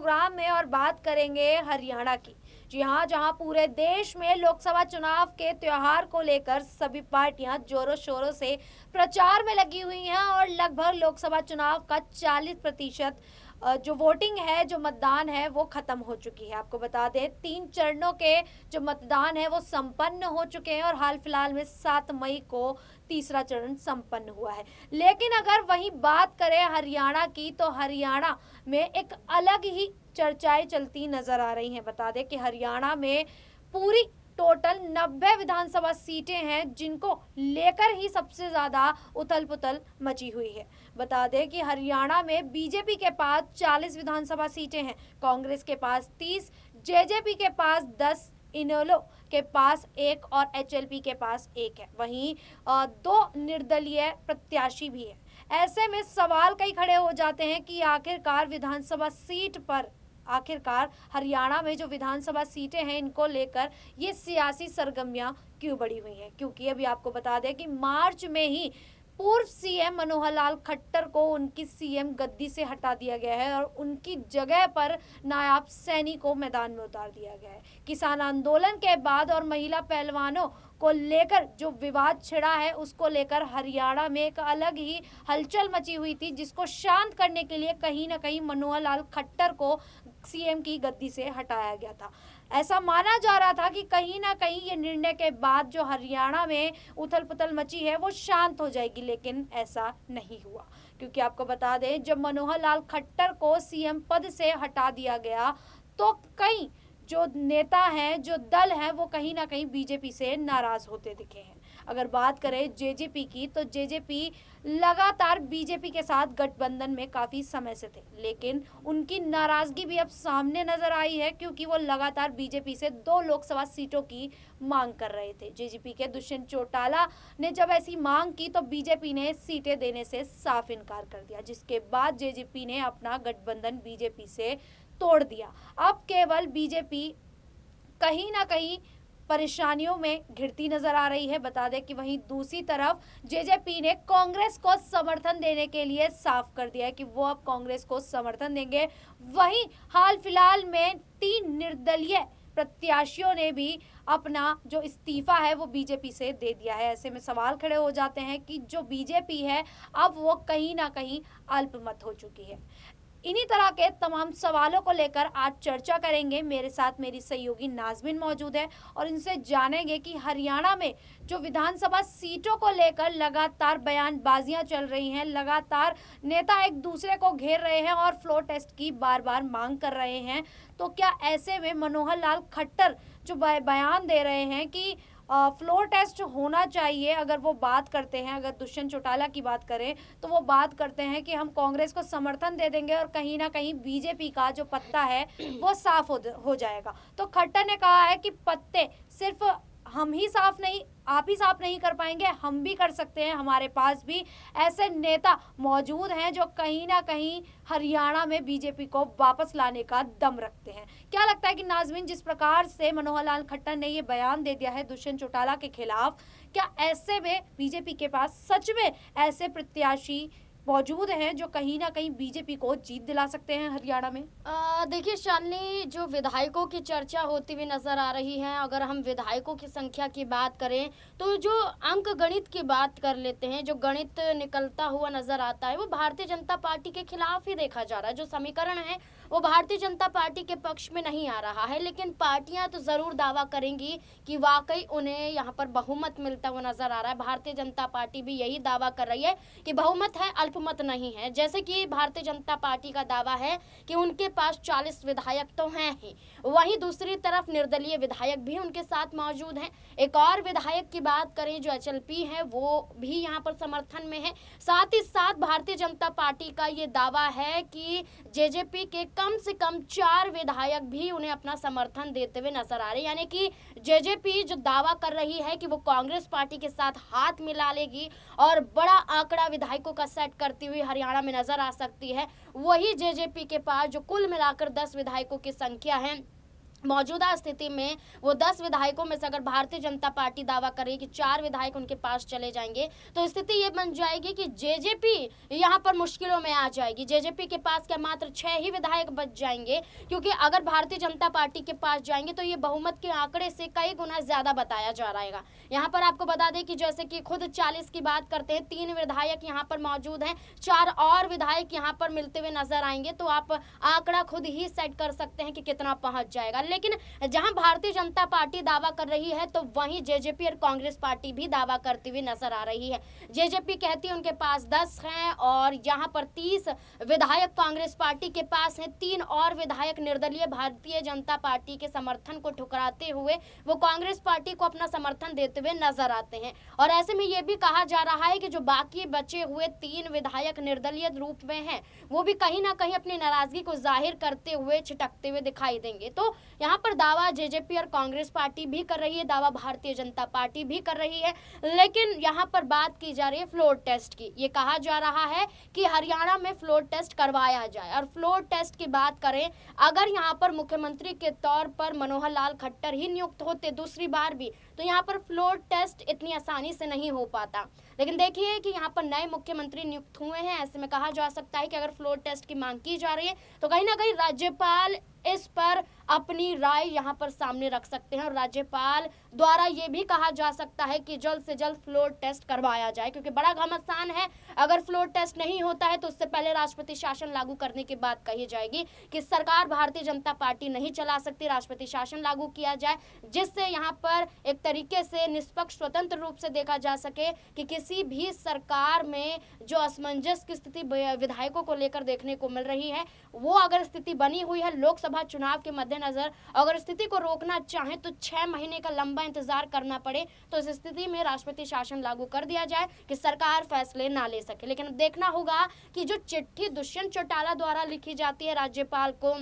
Programme में और बात करेंगे हरियाणा की। जी हाँ, जहां पूरे देश में लोकसभा चुनाव के त्योहार को लेकर सभी पार्टियां जोरों शोरों से प्रचार में लगी हुई हैं और लगभग लोकसभा चुनाव का 40% जो वोटिंग है, जो मतदान है, वो खत्म हो चुकी है। आपको बता दें 3 चरणों के जो मतदान है वो संपन्न हो चुके हैं और हाल फिलहाल में 7 मई को तीसरा चरण संपन्न हुआ है। लेकिन अगर वहीं बात करें हरियाणा की, तो हरियाणा में एक अलग ही चर्चाएं चलती नजर आ रही हैं। बता दें कि हरियाणा में पूरी टोटल 90 विधानसभा सीटें हैं, जिनको लेकर ही सबसे ज्यादा उथल पुथल मची हुई है। बता दें कि हरियाणा में बीजेपी के पास 40 विधानसभा सीटें हैं, कांग्रेस के पास 30, जेजेपी के पास 10, इनेलो के पास 1 और एचएलपी के पास 1 है। वहीं 2 निर्दलीय प्रत्याशी भी है। ऐसे में सवाल कई खड़े हो जाते हैं कि आखिरकार विधानसभा सीट पर, आखिरकार हरियाणा में जो विधानसभा सीटें हैं, इनको लेकर ये सियासी सरगर्मियां क्यों बढ़ी हुई हैं। क्योंकि अभी आपको बता दें कि मार्च में ही पूर्व सीएम मनोहर लाल खट्टर को उनकी सीएम गद्दी से हटा दिया गया है और उनकी जगह पर नायाब सैनी को मैदान में उतार दिया गया है। किसान आंदोलन के बाद और महिला पहलवानों को लेकर जो विवाद छिड़ा है, उसको लेकर हरियाणा में एक अलग ही हलचल मची हुई थी, जिसको शांत करने के लिए कहीं ना कहीं मनोहर लाल खट्टर को सीएम की गद्दी से हटाया गया था। ऐसा माना जा रहा था कि कहीं ना कहीं ये निर्णय के बाद जो हरियाणा में उथल पुथल मची है वो शांत हो जाएगी, लेकिन ऐसा नहीं हुआ। क्योंकि आपको बता दें, जब मनोहर लाल खट्टर को सीएम पद से हटा दिया गया, तो कई जो नेता हैं, जो दल हैं, वो कहीं ना कहीं बीजेपी से नाराज होते दिखे हैं। अगर बात करें जेजेपी की, तो जेजेपी लगातार बीजेपी के साथ गठबंधन में काफी समय से थे, लेकिन उनकी नाराजगी भी अब सामने नजर आई है, क्योंकि वो लगातार बीजेपी से 2 लोकसभा सीटों की मांग कर रहे थे। जेजेपी के दुष्यंत चौटाला ने जब ऐसी मांग की, तो बीजेपी ने सीटें देने से साफ इनकार कर दिया, जिसके बाद जेजेपी ने अपना गठबंधन बीजेपी से तोड़ दिया। अब केवल बीजेपी कहीं ना कहीं परेशानियों में घिरती नजर आ रही है। बता दें कि वहीं दूसरी तरफ जेजेपी ने कांग्रेस को समर्थन देने के लिए साफ कर दिया है कि वो अब कांग्रेस को समर्थन देंगे। वहीं हाल फिलहाल में 3 निर्दलीय प्रत्याशियों ने भी अपना जो इस्तीफा है वो बीजेपी से दे दिया है। ऐसे में सवाल खड़े हो जाते हैं कि जो बीजेपी है, अब वो कहीं ना कहीं अल्पमत हो चुकी है। इन्हीं तरह के तमाम सवालों को लेकर आज चर्चा करेंगे। मेरे साथ मेरी सहयोगी नाज़मीन मौजूद है और इनसे जानेंगे कि हरियाणा में जो विधानसभा सीटों को लेकर लगातार बयानबाजियां चल रही हैं, लगातार नेता एक दूसरे को घेर रहे हैं और फ्लोर टेस्ट की बार बार मांग कर रहे हैं, तो क्या ऐसे में मनोहर लाल खट्टर जो बयान दे रहे हैं कि फ्लोर टेस्ट होना चाहिए, अगर वो बात करते हैं, अगर दुष्यंत चौटाला की बात करें, तो वो बात करते हैं कि हम कांग्रेस को समर्थन दे देंगे और कहीं ना कहीं बीजेपी का जो पत्ता है वो साफ हो जाएगा। तो खट्टर ने कहा है कि पत्ते सिर्फ हम ही साफ नहीं, आप ही साफ नहीं कर पाएंगे, हम भी कर सकते हैं। हमारे पास भी ऐसे नेता मौजूद हैं जो कहीं ना कहीं हरियाणा में बीजेपी को वापस लाने का दम रखते हैं। क्या लगता है कि नाज़मीन, जिस प्रकार से मनोहर लाल खट्टर ने ये बयान दे दिया है दुष्यंत चौटाला के खिलाफ, क्या ऐसे में बीजेपी के पास सच में ऐसे प्रत्याशी मौजूद हैं जो कहीं ना कहीं बीजेपी को जीत दिला सकते हैं हरियाणा में? देखिए शालिनी, जो विधायकों की चर्चा होती हुई नजर आ रही है, अगर हम विधायकों की संख्या की बात करें तो जो अंक गणित की बात कर लेते हैं, जो गणित निकलता हुआ नजर आता है वो भारतीय जनता पार्टी के खिलाफ ही देखा जा रहा है। जो समीकरण है वो भारतीय जनता पार्टी के पक्ष में नहीं आ रहा है, लेकिन पार्टियां तो जरूर दावा करेंगी कि वाकई उन्हें यहाँ पर बहुमत मिलता हुआ नजर आ रहा है। भारतीय जनता पार्टी भी यही दावा कर रही है कि बहुमत है, अल्पमत नहीं है। जैसे कि भारतीय जनता पार्टी का दावा है कि उनके पास 40 विधायक तो हैं ही, वहीं दूसरी तरफ निर्दलीय विधायक भी उनके साथ मौजूद हैं। एक और विधायक की बात करें जो एचएलपी है, वो भी यहाँ पर समर्थन में है। साथ ही साथ भारतीय जनता पार्टी का ये दावा है कि जेजेपी के कम से कम 4 विधायक भी उन्हें अपना समर्थन देते हुए नजर आ रहे हैं। यानी कि जेजेपी जो दावा कर रही है कि वो कांग्रेस पार्टी के साथ हाथ मिला लेगी और बड़ा आंकड़ा विधायकों का सेट करती हुई हरियाणा में नजर आ सकती है, वही जेजेपी के पास जो कुल मिलाकर 10 विधायकों की संख्या है, मौजूदा स्थिति में वो 10 विधायकों में से अगर भारतीय जनता पार्टी दावा करे कि 4 विधायक उनके पास चले जाएंगे, तो स्थिति ये बन जाएगी कि जेजेपी यहाँ पर मुश्किलों में आ जाएगी। जेजेपी के पास क्या मात्र 6 ही विधायक बच जाएंगे, क्योंकि अगर भारतीय जनता पार्टी के पास जाएंगे तो ये बहुमत के आंकड़े से कई गुना ज्यादा बताया जा रहेगा। यहाँ पर आपको बता दें कि जैसे कि खुद 40 की बात करते हैं, 3 विधायक यहाँ पर मौजूद हैं, 4 और विधायक यहाँ पर मिलते हुए नजर आएंगे, तो आप आंकड़ा खुद ही सेट कर सकते हैं कि कितना पहुंच जाएगा। लेकिन जहां भारतीय जनता पार्टी दावा कर रही है, तो वहीं जेजेपी और कांग्रेस पार्टी भी दावा करती हुई नजर आ रही है। जेजेपी कहती है उनके पास 10 हैं और यहां पर 30 विधायक कांग्रेस पार्टी के पास हैं। 3 और विधायक निर्दलीय भारतीय जनता पार्टी के समर्थन को ठुकराते हुए वो कांग्रेस पार्टी को अपना समर्थन देते हुए नजर आते हैं। और ऐसे में ये भी कहा जा रहा है कि जो बाकी बचे हुए 3 विधायक निर्दलीय रूप में हैं, वो भी कहीं ना कहीं अपनी नाराजगी को जाहिर करते हुए छिटकते हुए दिखाई देंगे। तो यहाँ पर दावा जेजेपी और कांग्रेस पार्टी भी कर रही है, दावा भारतीय जनता पार्टी भी कर रही है, लेकिन यहाँ पर बात की जा रही है फ्लोर टेस्ट की। ये कहा जा रहा है कि हरियाणा में फ्लोर टेस्ट करवाया जाए। और फ्लोर टेस्ट की बात करें, अगर यहाँ पर मुख्यमंत्री के तौर पर मनोहर लाल खट्टर ही नियुक्त होते दूसरी बार भी, तो यहाँ पर फ्लोर टेस्ट इतनी आसानी से नहीं हो पाता। लेकिन देखिए कि यहाँ पर नए मुख्यमंत्री नियुक्त हुए हैं, ऐसे में कहा जा सकता है कि अगर फ्लोर टेस्ट की मांग की जा रही है तो कहीं ना कहीं राज्यपाल इस पर अपनी राय यहाँ पर सामने रख सकते हैं। और राज्यपाल द्वारा ये भी कहा जा सकता है कि जल्द से जल्द फ्लोर टेस्ट करवाया जाए, क्योंकि बड़ा घमासान है। अगर फ्लोर टेस्ट नहीं होता है तो उससे पहले राष्ट्रपति शासन लागू करने की बात कही जाएगी कि सरकार भारतीय जनता पार्टी नहीं चला सकती, राष्ट्रपति शासन लागू किया जाए, जिससे यहाँ पर एक तरीके से निष्पक्ष स्वतंत्र रूप से देखा जा सके कि किसी भी सरकार में जो असमंजस की स्थिति विधायकों को लेकर देखने को मिल रही है, वो अगर स्थिति बनी हुई है लोकसभा चुनाव के मद्देनजर, अगर स्थिति को रोकना चाहें तो 6 महीने का लंबा इंतजार करना पड़े, तो इस स्थिति में राष्ट्रपति शासन लागू कर दिया जाए कि सरकार फैसले ना ले सके। लेकिन देखना होगा कि जो चिट्ठी दुष्यंत चौटाला द्वारा लिखी जाती है राज्यपाल को,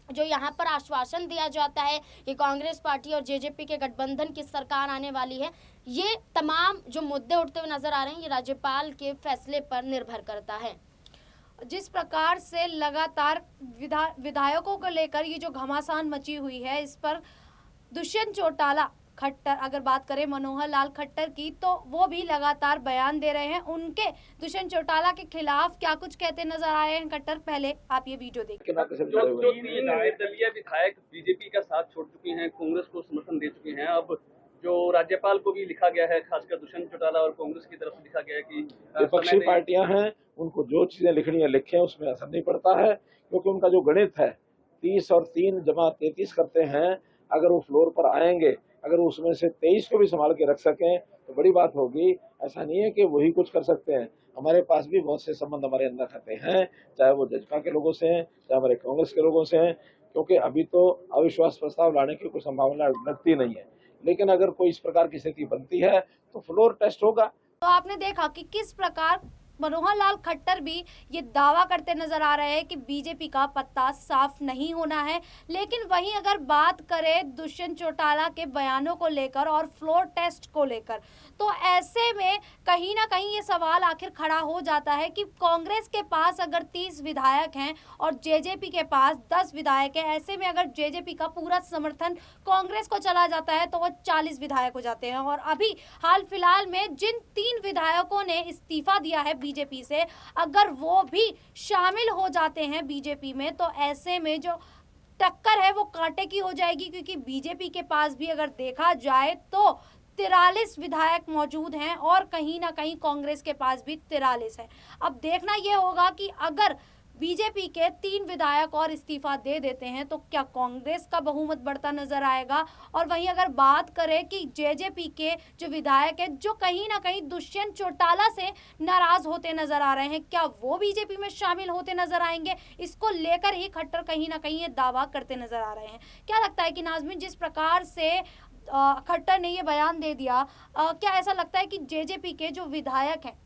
जो यहाँ पर आश्वासन दिया जाता है कि कांग्रेस पार्टी और जेजेपी के गठबंधन की सरकार आने वाली है, ये तमाम जो मुद्दे उठते हुए नजर आ रहे हैं, ये राज्यपाल के फैसले पर निर्भर करता है। जिस प्रकार से लगातार विधायकों को लेकर ये जो घमासान मची हुई है, इस पर दुष्यंत चौटाला खट्टर, अगर बात करें मनोहर लाल खट्टर की, तो वो भी लगातार बयान दे रहे हैं। उनके दुष्यंत चौटाला के खिलाफ क्या कुछ कहते नजर आए हैं खट्टर, पहले आप ये वीडियो देखिए। जो 3 निर्दलीय विधायक बीजेपी का साथ छोड़ चुके हैं, कांग्रेस को समर्थन दे चुके हैं, अब जो राज्यपाल को भी लिखा गया है, खासकर दुष्यंत चौटाला और कांग्रेस की तरफ से लिखा गया है कि विपक्षी पार्टियां हैं, उनको जो चीजें लिखनी है लिखें, उसमें असर नहीं पड़ता है, क्योंकि उनका जो गणित है 30 और 3 जमा 33 करते हैं। अगर वो फ्लोर पर आएंगे, अगर उसमें से 23 को भी संभाल के रख सकें तो बड़ी बात होगी। ऐसा नहीं है कि वही कुछ कर सकते हैं, हमारे पास भी बहुत से संबंध हमारे अंदर खाते हैं, चाहे वो जजपा के लोगों से हैं, चाहे हमारे कांग्रेस के लोगों से हैं, क्योंकि अभी तो अविश्वास प्रस्ताव लाने की कोई संभावना लगती नहीं है। लेकिन अगर कोई इस प्रकार की स्थिति बनती है तो फ्लोर टेस्ट होगा। तो आपने देखा कि किस प्रकार मनोहर लाल खट्टर भी ये दावा करते नजर आ रहे हैं कि बीजेपी का पत्ता साफ नहीं होना है। लेकिन वहीं अगर बात करें दुष्यंत चौटाला के बयानों को लेकर और फ्लोर टेस्ट को लेकर, तो ऐसे में कहीं ना कहीं ये सवाल आखिर खड़ा हो जाता है कि कांग्रेस के पास अगर 30 विधायक हैं और जेजेपी के पास 10 विधायक हैं, ऐसे में अगर जेजेपी का पूरा समर्थन कांग्रेस को चला जाता है तो वो 40 विधायक हो जाते हैं। और अभी हाल फिलहाल में जिन 3 विधायकों ने इस्तीफा दिया है बीजेपी से, अगर वो भी शामिल हो जाते हैं बीजेपी में, तो ऐसे में जो टक्कर है वो कांटे की हो जाएगी, क्योंकि बीजेपी के पास भी अगर देखा जाए तो 43 विधायक मौजूद हैं और कहीं ना कहीं कांग्रेस के पास भी 43 है। अब देखना यह होगा कि अगर बीजेपी के 3 विधायक और इस्तीफा दे देते हैं तो क्या कांग्रेस का बहुमत बढ़ता नजर आएगा। और वहीं अगर बात करें कि जेजेपी के जो विधायक हैं, जो कहीं ना कहीं दुष्यंत चौटाला से नाराज होते नजर आ रहे हैं, क्या वो बीजेपी में शामिल होते नजर आएंगे, इसको लेकर ही खट्टर कहीं ना कहीं ये दावा करते नजर आ रहे हैं। क्या लगता है कि नाज़मीन, जिस प्रकार से खट्टर ने ये बयान दे दिया, क्या ऐसा लगता है कि जेजेपी के जो विधायक हैं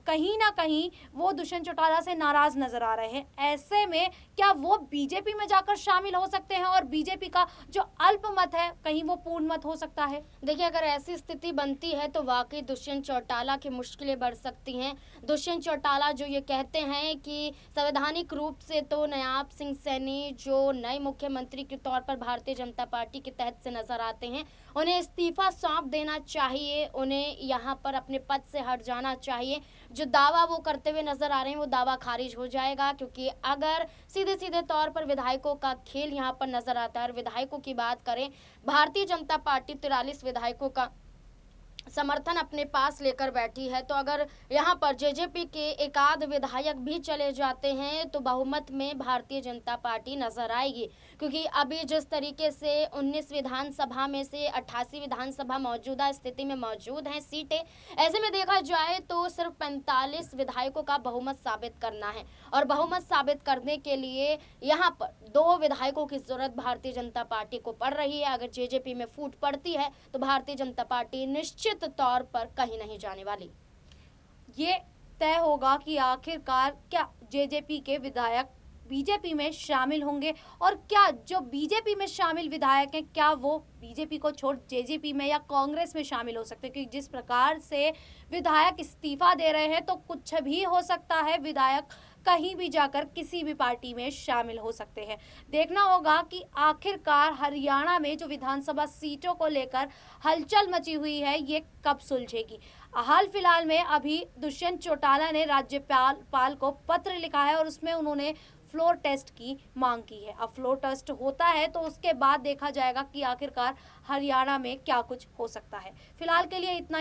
कहीं ना कहीं वो दुष्यंत चौटाला से नाराज नजर आ रहे हैं? ऐसे में क्या वो बीजेपी में जाकर शामिल हो सकते हैं और बीजेपी का जो अल्पमत है कहीं वो पूर्ण मत हो सकता है? देखिए, अगर ऐसी स्थिति बनती है तो वाकई दुष्यंत चौटाला की मुश्किलें बढ़ सकती हैं। दुष्यंत चौटाला जो ये कहते हैं कि संवैधानिक रूप से तो नायाब सिंह सैनी जो नए मुख्यमंत्री के तौर पर भारतीय जनता पार्टी के तहत से नजर आते हैं, उन्हें इस्तीफा सौंप देना चाहिए, उन्हें यहाँ पर अपने पद से हट जाना चाहिए। जो दावा वो करते हुए नजर आ रहे हैं वो दावा खारिज हो जाएगा, क्योंकि अगर सीधे सीधे तौर पर विधायकों का खेल यहाँ पर नजर आता है और विधायकों की बात करें, भारतीय जनता पार्टी 43 विधायकों का समर्थन अपने पास लेकर बैठी है। तो अगर यहाँ पर जेजेपी के एकाध विधायक भी चले जाते हैं तो बहुमत में भारतीय जनता पार्टी नजर आएगी, क्योंकि अभी जिस तरीके से 19 विधानसभा में से 88 विधानसभा मौजूदा स्थिति में मौजूद हैं सीटें, ऐसे में देखा जाए तो सिर्फ 45 विधायकों का बहुमत साबित करना है और बहुमत साबित करने के लिए यहाँ पर 2 विधायकों की जरूरत भारतीय जनता पार्टी को पड़ रही है। अगर जेजेपी में फूट पड़ती है तो भारतीय जनता पार्टी निश्चित तौर पर कहीं नहीं जाने वाली। ये तय होगा कि आखिरकार क्या जेजेपी के विधायक बीजेपी में शामिल होंगे और क्या जो बीजेपी में शामिल विधायक हैं क्या वो बीजेपी को छोड़ जेजेपी में या कांग्रेस में शामिल हो सकते हैं, क्योंकि जिस प्रकार से विधायक इस्तीफा दे रहे हैं तो कुछ भी हो सकता है, विधायक कहीं भी जाकर किसी भी पार्टी में शामिल हो सकते हैं। देखना होगा कि आखिरकार हरियाणा में जो विधानसभा सीटों को लेकर हलचल मची हुई है ये कब सुलझेगी। हाल फिलहाल में अभी दुष्यंत चौटाला ने राज्यपाल को पत्र लिखा है और उसमें उन्होंने फ्लोर टेस्ट की मांग की है। अब फ्लोर टेस्ट होता है तो उसके बाद देखा जाएगा कि आखिरकार हरियाणा में क्या कुछ हो सकता है। फिलहाल के लिए इतना